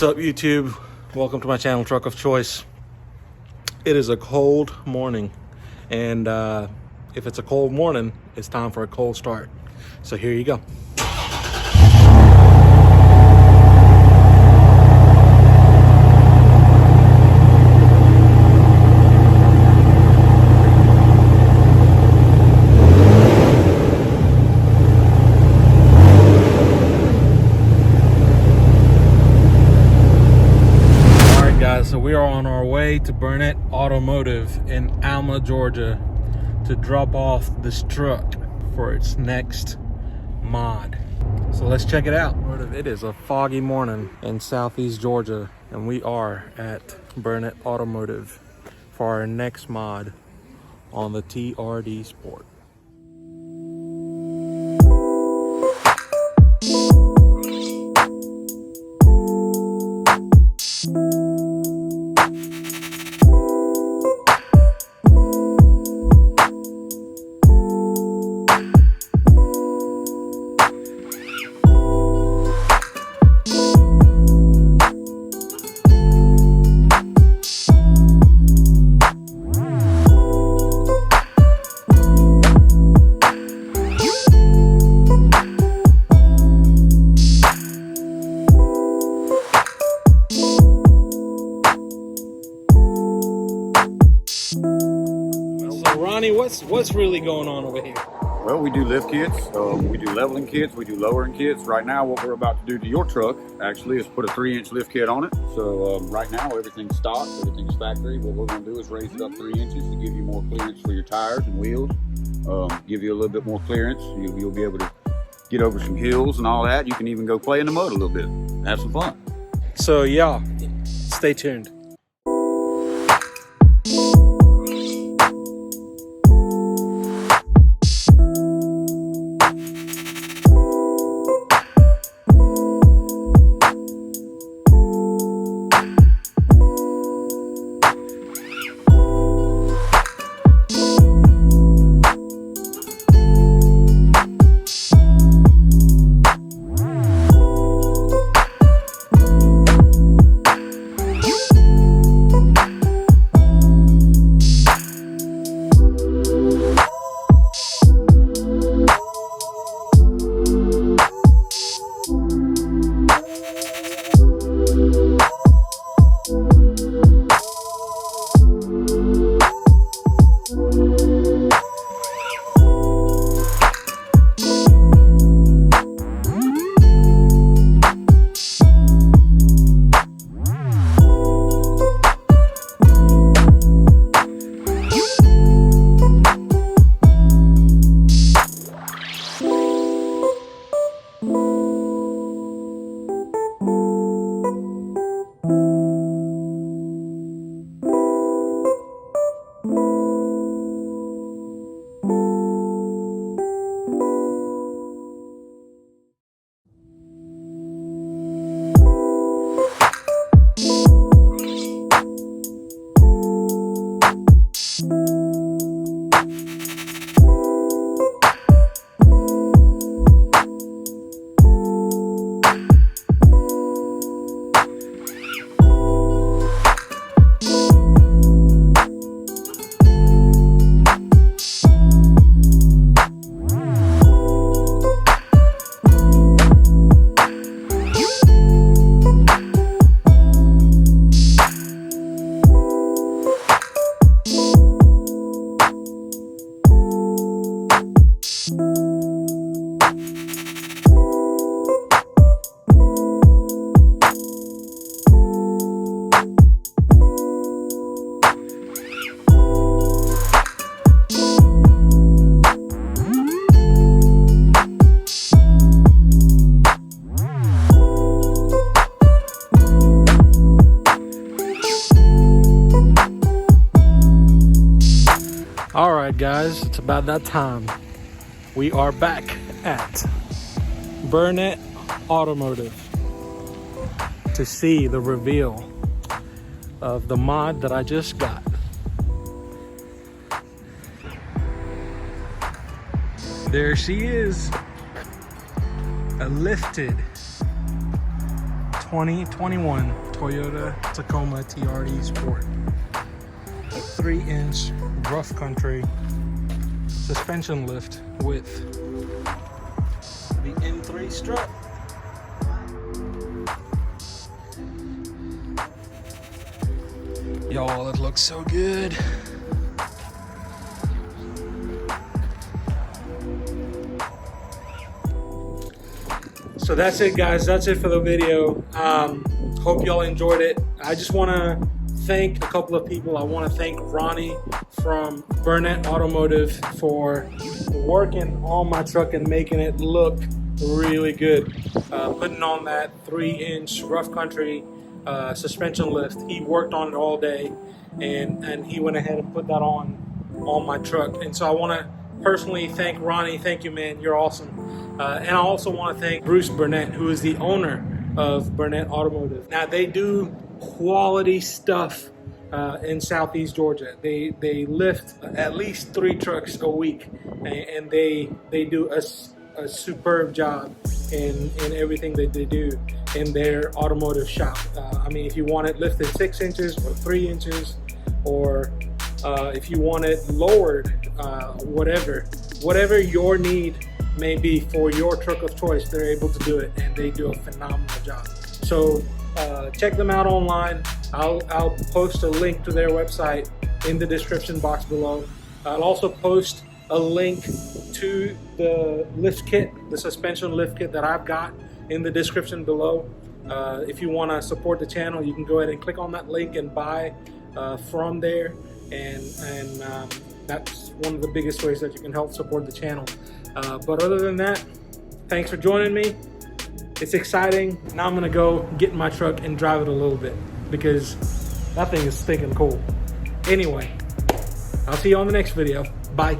What's up, YouTube? Welcome to my channel, Truck of Choice. It is a cold morning, and if it's a cold morning, it's time for a cold start. So here you go. So we are on our way to Burnette Automotive in Alma, Georgia to drop off this truck for its next mod. So let's check it out. It is a foggy morning in Southeast Georgia, and we are at Burnette Automotive for our next mod on the TRDSport. Ronnie, what's really going on over here? Well, we do lift kits, we do leveling kits, we do lowering kits. Right now, what we're about to do to your truck, actually, is put a 3-inch lift kit on it. So right now, everything's stock, everything's factory. What we're going to do is raise it up 3 inches to give you more clearance for your tires and wheels, give you a little bit more clearance. You'll be able to get over some hills and all that. You can even go play in the mud a little bit, have some fun. So yeah, stay tuned. All right, guys, it's about that time. We are back at Burnette Automotive to see the reveal of the mod that I just got. There she is, a lifted 2021 Toyota Tacoma TRDSport. A 3-inch rough country suspension lift with the M3 strut. Y'all, it looks so good. So that's it, guys. That's it for the video. Hope y'all enjoyed it. I just want to thank a couple of people. I want to thank Ronnie from Burnette Automotive for working on my truck and making it look really good. Putting on that 3-inch rough country suspension lift. He worked on it all day, and he went ahead and put that on my truck. And so I want to personally thank Ronnie. Thank you, man. You're awesome. And I also want to thank Bruce Burnette, who is the owner of Burnette Automotive. Now, they do quality stuff in Southeast Georgia. They lift at least 3 trucks a week, and they do a superb job in everything that they do in their automotive shop. I mean, if you want it lifted 6 inches or 3 inches, or if you want it lowered, whatever your need may be for your truck of choice, they're able to do it, and they do a phenomenal job. So check them out online. I'll post a link to their website in the description box below. I'll also post a link to the lift kit, the suspension lift kit that I've got, in the description below. If you want to support the channel, you can go ahead and click on that link and buy from there, and that's one of the biggest ways that you can help support the channel. But other than that, thanks for joining me. It's exciting. Now I'm gonna go get in my truck and drive it a little bit, because that thing is stinking cool. Anyway, I'll see you on the next video. Bye.